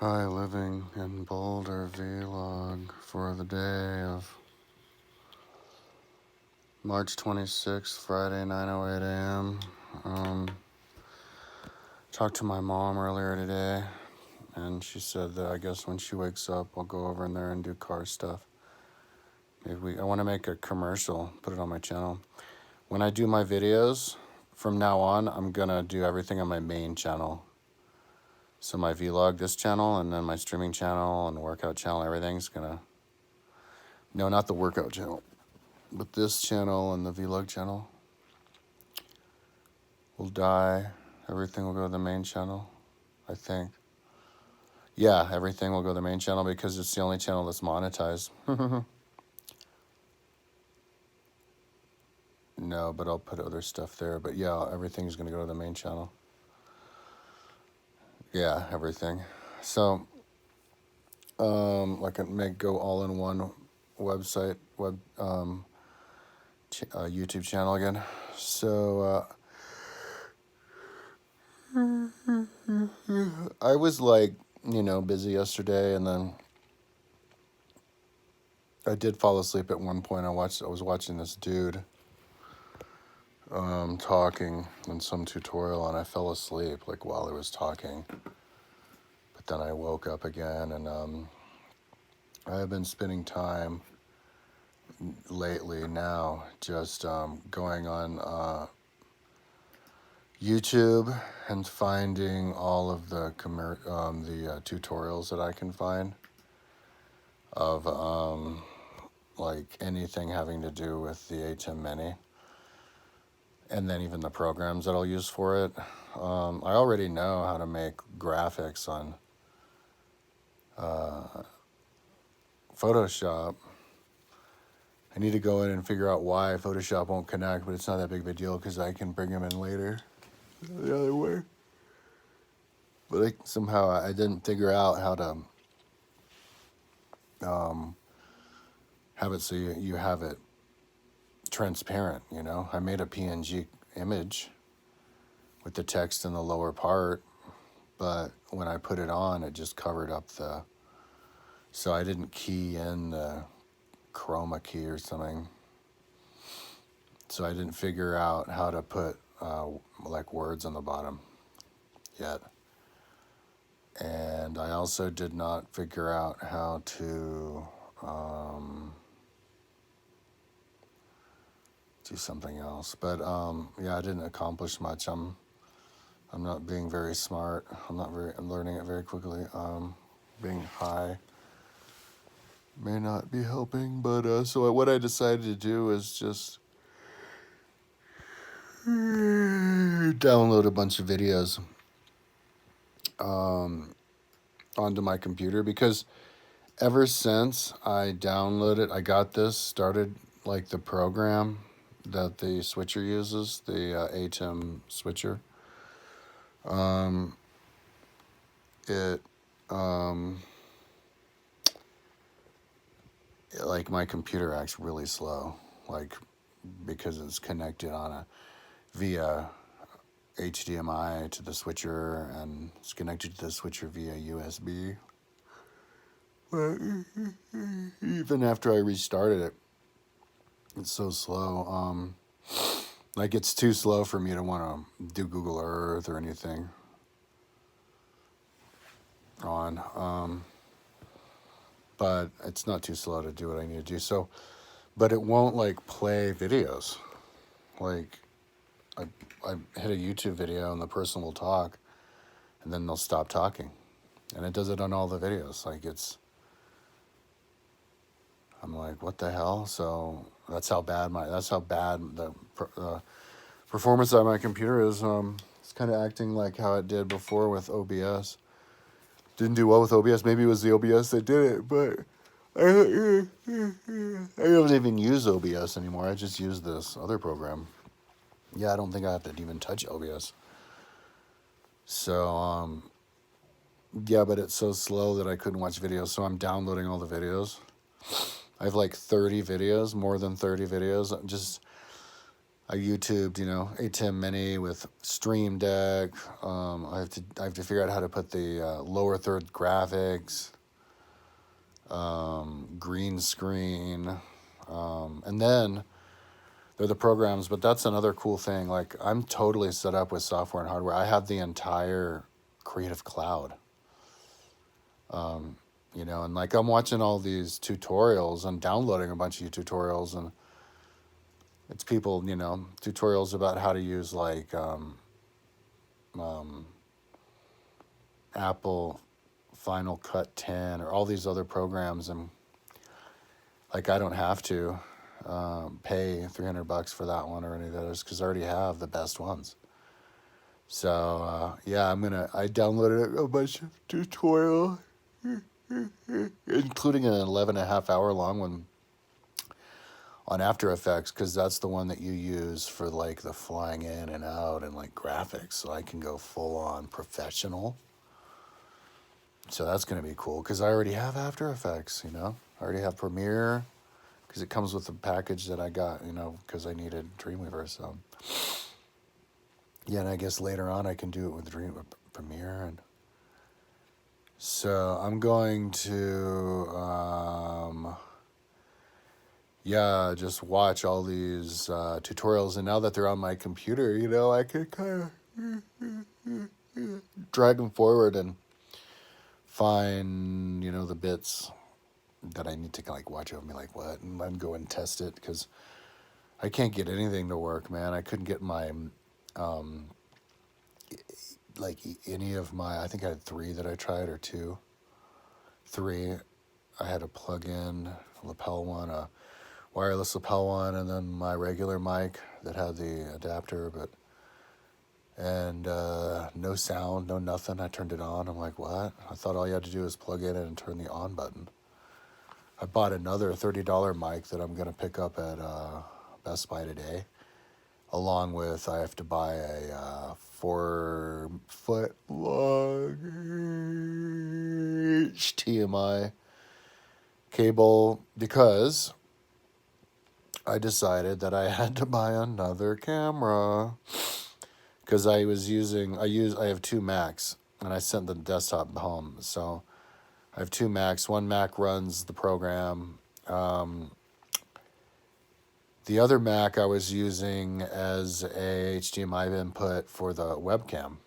Hi, living in Boulder vlog for the day of March 26th, Friday, 9:08 a.m. Talked to my mom earlier today, and she said that I guess when she wakes up, I'll go over in there and do car stuff. I want to make a commercial, put it on my channel. When I do my videos, from now on, I'm gonna do everything on my main channel. So my vlog, this channel, and then my streaming channel and workout channel, everything's gonna, no, not the workout channel, but this channel and the vlog channel will die. Everything will go to the main channel, I think. Yeah, everything will go to the main channel because it's the only channel that's monetized. No, but I'll put other stuff there. But yeah, everything's going to go to the main channel. Yeah, everything. So, like it go all in one website, YouTube channel again. So, I was like, busy yesterday, and then I did fall asleep at one point. I was watching this dude talking in some tutorial, and I fell asleep like while he was talking. But then I woke up again, and I have been spending time lately now just going on YouTube and finding all of the tutorials that I can find of like anything having to do with the Atem Mini, and then even the programs that I'll use for it. I already know how to make graphics on Photoshop. I need to go in and figure out why Photoshop won't connect, but it's not that big of a deal because I can bring them in later the other way. But somehow I didn't figure out how to have it so you have it transparent, I made a PNG image with the text in the lower part, but when I put it on, it just covered up so I didn't key in the chroma key or something. So I didn't figure out how to put like words on the bottom yet. And I also did not figure out how to do something else. But yeah, I didn't accomplish much. I'm not being very smart. I'm learning it very quickly. Being high may not be helping. But so what I decided to do is just download a bunch of videos onto my computer, because ever since I got this started, like the program that the switcher uses, the Atem switcher. It like my computer acts really slow, like because it's connected via HDMI to the switcher, and it's connected to the switcher via USB. But even after I restarted it, it's so slow. Like it's too slow for me to want to do Google Earth or anything on. But it's not too slow to do what I need to do. So, but it won't like play videos. Like I hit a YouTube video and the person will talk, and then they'll stop talking, and it does it on all the videos. Like I'm like, what the hell? So that's how bad the performance of my computer is. It's kind of acting like how it did before with OBS. Didn't do well with OBS. Maybe it was the OBS that did it, but I don't even use OBS anymore. I just use this other program. Yeah, I don't think I have to even touch OBS. So, yeah, but it's so slow that I couldn't watch videos. So I'm downloading all the videos. I have like 30 videos, more than 30 videos. I YouTubed, Atem Mini with Stream Deck. I have to figure out how to put the lower third graphics, green screen, and then they're the programs. But that's another cool thing. Like, I'm totally set up with software and hardware. I have the entire Creative Cloud. And like I'm watching all these tutorials and downloading a bunch of tutorials, and it's people, tutorials about how to use like Apple Final Cut 10 or all these other programs, and like I don't have to pay $300 for that one or any of those because I already have the best ones. So yeah, I downloaded a bunch of tutorials, including an 11.5 hour long one on After Effects, because that's the one that you use for like the flying in and out and like graphics. So I can go full on professional. So that's going to be cool because I already have After Effects, I already have Premiere because it comes with the package that I got, because I needed Dreamweaver. So yeah, and I guess later on I can do it with Premiere. And so I'm going to just watch all these tutorials, and now that they're on my computer, I can kind of drag them forward and find, the bits that I need to like watch over me, like what, and then go and test it because I can't get anything to work, man. I couldn't get my like any of my. I think I had 3 that I tried, or 2, 3. I had a plug-in lapel one, a wireless lapel one, and then my regular mic that had the adapter, and no sound, no nothing. I turned it on. I'm like, what? I thought all you had to do was plug in and turn the on button. I bought another $30 mic that I'm going to pick up at Best Buy today, along with I have to buy a 4-foot long HDMI cable because I decided that I had to buy another camera because I have 2 Macs, and I sent the desktop home. So I have 2 Macs. One Mac runs the program. The other Mac I was using as a HDMI input for the webcam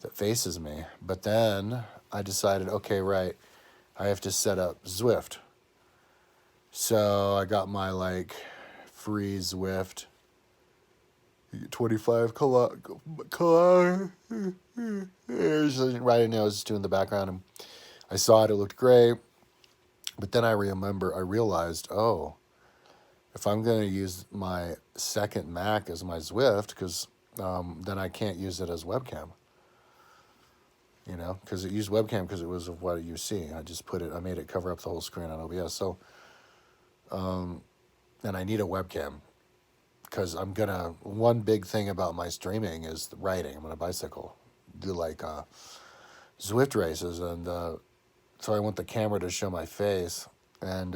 that faces me. But then I decided, okay, right, I have to set up Zwift. So I got my like free Zwift 25 kilometers right now. I was just doing the background, and I saw it. It looked great. But then I realized, if I'm going to use my second Mac as my Zwift, because then I can't use it as webcam. Because it used webcam because it was of what you see. I made it cover up the whole screen on OBS. So, and I need a webcam because one big thing about my streaming is the riding. I'm going to bicycle, do like Zwift races, and so I want the camera to show my face, and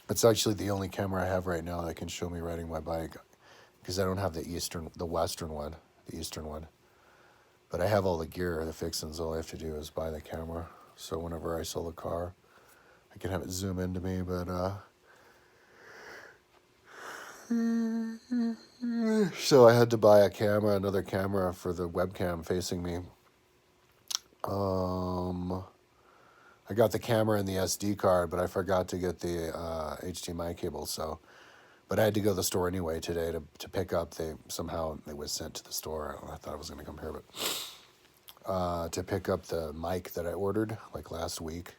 it's actually the only camera I have right now that can show me riding my bike, because I don't have the eastern one. But I have all the gear, the fixings. All I have to do is buy the camera. So whenever I sell the car, I can have it zoom into me. But so I had to buy another camera for the webcam facing me. I got the camera and the SD card, but I forgot to get the HDMI cable. But I had to go to the store anyway today to pick up. Somehow it was sent to the store. I thought I was going to come here, but to pick up the mic that I ordered like last week.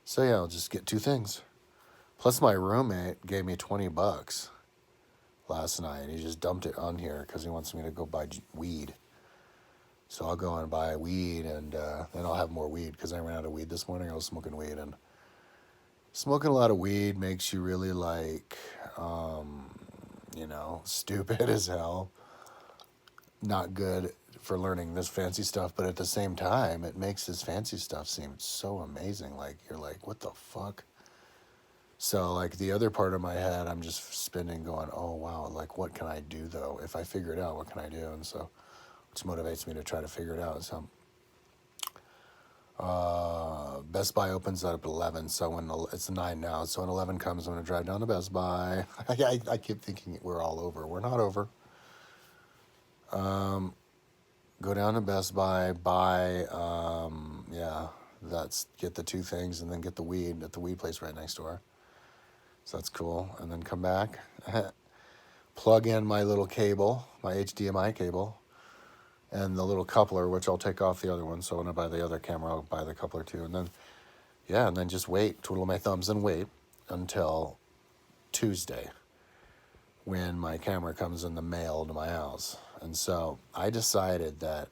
So yeah, I'll just get 2 things. Plus my roommate gave me $20 last night. He just dumped it on here because he wants me to go buy weed. So I'll go and buy weed, and then I'll have more weed because I ran out of weed this morning. I was smoking weed, and smoking a lot of weed makes you really like, stupid as hell. Not good for learning this fancy stuff, but at the same time, it makes this fancy stuff seem so amazing. Like, you're like, what the fuck? So like the other part of my head, I'm just spinning, going, "Oh wow, like what can I do though? If I figure it out, what can I do?" And so, which motivates me to try to figure it out. So, Best Buy opens at 11. So when it's 9 now, so when 11 comes, I'm gonna drive down to Best Buy. I keep thinking we're all over. We're not over. Go down to Best Buy, buy, get the two things, and then get the weed at the weed place right next door. So that's cool. And then come back, plug in my little cable, my HDMI cable, and the little coupler, which I'll take off the other one. So when I buy the other camera, I'll buy the coupler too. And then, and then just wait, twiddle my thumbs and wait until Tuesday when my camera comes in the mail to my house. And so I decided that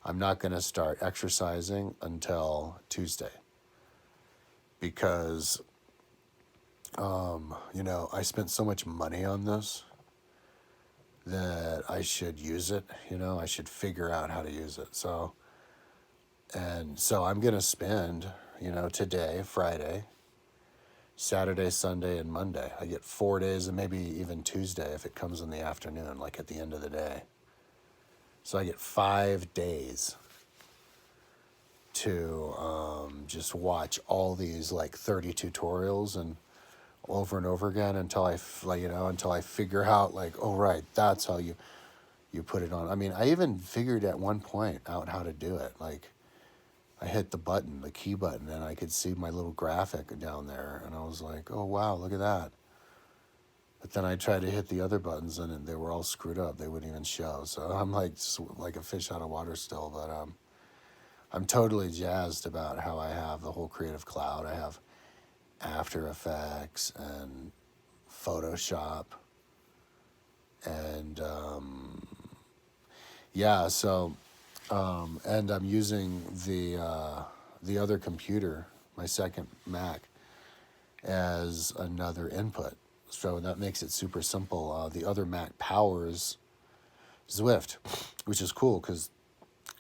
I'm not going to start exercising until Tuesday because, I spent so much money on this that I should use it. I should figure out how to use it. So I'm going to spend, today, Friday, Saturday, Sunday, and Monday. I get 4 days and maybe even Tuesday if it comes in the afternoon, like at the end of the day. So I get 5 days to just watch all these like 30 tutorials and over again until until I figure out like, oh right, that's how you put it on. I mean, I even figured at one point out how to do it. Like I hit the key button, and I could see my little graphic down there, and I was like, oh wow, look at that. But then I tried to hit the other buttons, and they were all screwed up. They wouldn't even show. So I'm like a fish out of water still. But I'm totally jazzed about how I have the whole Creative Cloud. I have After Effects and Photoshop, and and I'm using the other computer, my second Mac, as another input. So that makes it super simple. The other Mac powers Zwift, which is cool because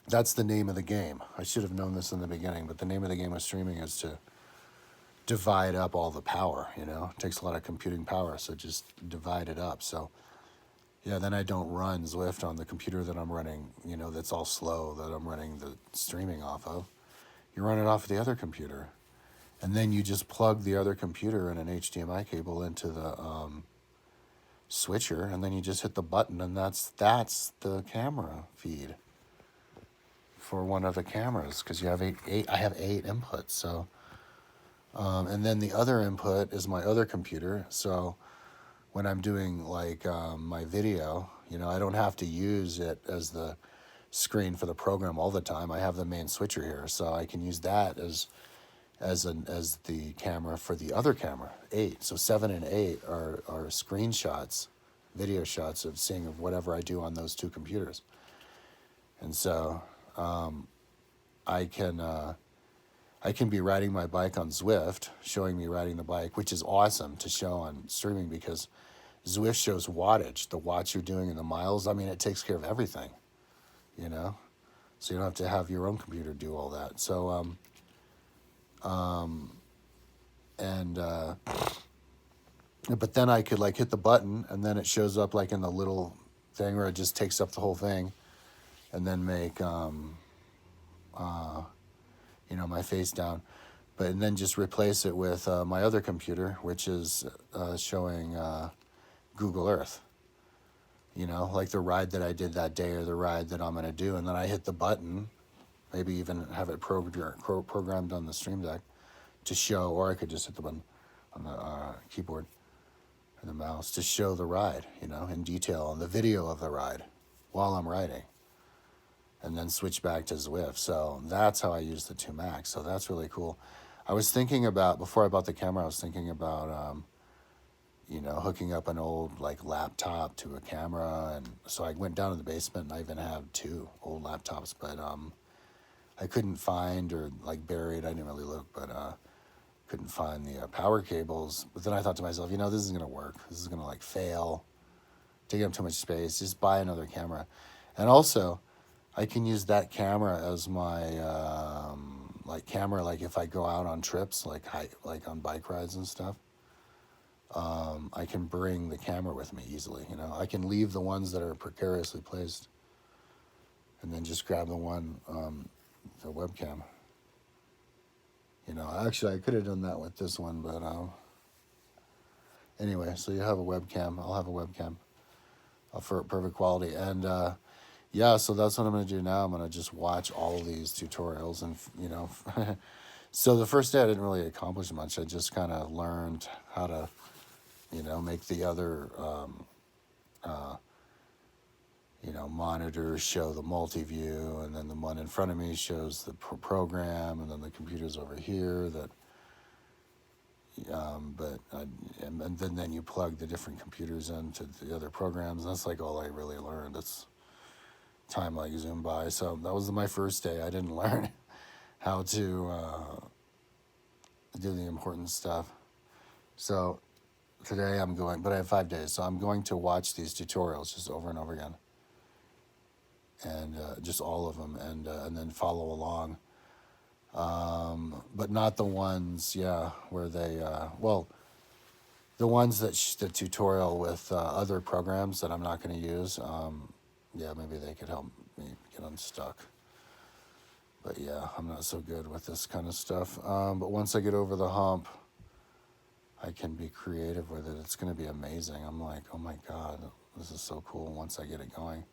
that's the name of the game. I should have known this in the beginning, but the name of the game of streaming is to divide up all the power, It takes a lot of computing power, so just divide it up. So, then I don't run Zwift on the computer that I'm running, that's all slow, that I'm running the streaming off of. You run it off the other computer. And then you just plug the other computer and an HDMI cable into the switcher, and then you just hit the button, and that's the camera feed for one of the cameras, because you have eight. I have 8 inputs, so and then the other input is my other computer. So when I'm doing like my video, I don't have to use it as the screen for the program all the time. I have the main switcher here, so I can use that as the camera for the other camera. 8. So 7 and 8 are screenshots, video shots of seeing of whatever I do on those 2 computers. And so I can be riding my bike on Zwift, showing me riding the bike, which is awesome to show on streaming because Zwift shows wattage, the watts you're doing and the miles. I mean, it takes care of everything, So you don't have to have your own computer do all that. So but then I could like hit the button, and then it shows up like in the little thing where it just takes up the whole thing, and then make my face down, and then just replace it with my other computer, which is showing Google Earth. Like the ride that I did that day or the ride that I'm going to do, and then I hit the button, maybe even have it programmed on the Stream Deck to show, or I could just hit the button on the keyboard and the mouse to show the ride, in detail, and the video of the ride while I'm riding, and then switch back to Zwift. So that's how I use the 2 Macs. So that's really cool. I was thinking about, before I bought the camera, I was thinking about, hooking up an old like laptop to a camera. And so I went down to the basement, and I even have 2 old laptops, but I couldn't find, or like buried, I didn't really look, but couldn't find the power cables. But then I thought to myself, this isn't going to work. This is going to like fail, taking up too much space. Just buy another camera. And also, I can use that camera as my camera, like if I go out on trips, like on bike rides and stuff. I can bring the camera with me easily. You know, I can leave the ones that are precariously placed and then just grab the one, the webcam. You know, actually, I could have done that with this one, but anyway, so you have a webcam. I'll have a webcam for perfect quality. And yeah, so that's what I'm going to do now. I'm going to just watch all of these tutorials and, you know, so the first day I didn't really accomplish much. I just kind of learned how to, you know, make the other, you know, monitors show the multi-view, and then the one in front of me shows the program, and then the computer's over here that, and then you plug the different computers into the other programs. And that's like all I really learned. It's time like zoomed by. So that was my first day. I didn't learn how to do the important stuff. So today I'm going, but I have 5 days, so I'm going to watch these tutorials just over and over again, and just all of them, and then follow along. But not the ones, yeah, where they, well, the ones that the tutorial with other programs that I'm not going to use. Yeah, maybe they could help me get unstuck. But yeah, I'm not so good with this kind of stuff. But once I get over the hump, I can be creative with it. It's going to be amazing. I'm like, oh my God, this is so cool once I get it going.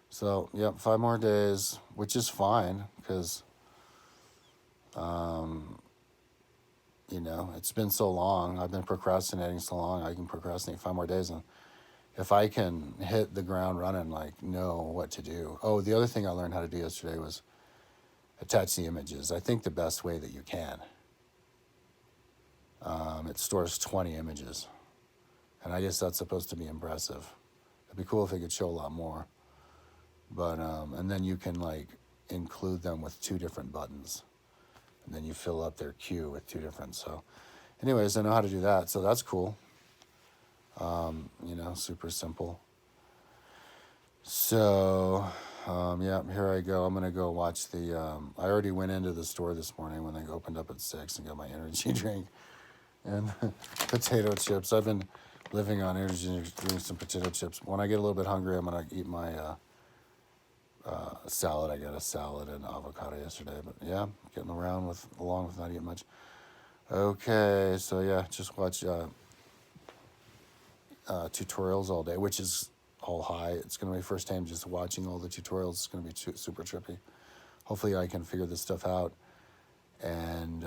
So, yep, 5 more days, which is fine because, you know, it's been so long. I've been procrastinating so long. I can procrastinate 5 more days. And if I can hit the ground running, like, know what to do. Oh, the other thing I learned how to do yesterday was attach the images. I think the best way that you can. It stores 20 images. And I guess that's supposed to be impressive. It'd be cool if it could show a lot more. But, and then you can, like, include them with 2 different buttons. And then you fill up their queue with 2 different. So, anyways, I know how to do that. So that's cool. You know, super simple. So, yeah, here I go. I'm going to go watch the, I already went into the store this morning when they opened up at 6 and got my energy drink and potato chips. I've been living on energy drinks and potato chips. When I get a little bit hungry, I'm going to eat my salad. I got a salad and avocado yesterday. But yeah, getting around along with not eating much. Okay, so yeah, just watch tutorials all day, which is all high. It's going to be the first time just watching all the tutorials. It's going to be super trippy. Hopefully I can figure this stuff out. And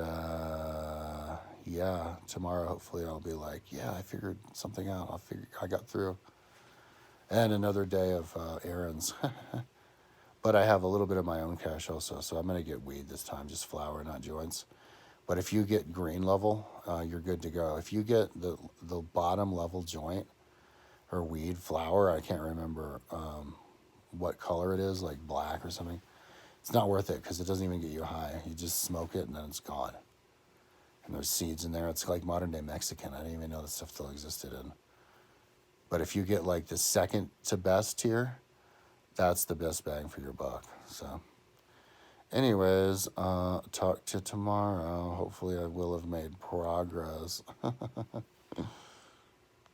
yeah, tomorrow hopefully I'll be like, yeah, I figured something out. I got through. And another day of errands. But I have a little bit of my own cash also, so I'm going to get weed this time, just flour, not joints. But if you get green level, you're good to go. If you get the bottom level joint or weed, flower, I can't remember what color it is, like black or something, it's not worth it because it doesn't even get you high. You just smoke it and then it's gone. And there's seeds in there. It's like modern day Mexican. I didn't even know this stuff still existed in. But if you get like the second to best tier, that's the best bang for your buck. So anyways, talk to you tomorrow. Hopefully I will have made progress.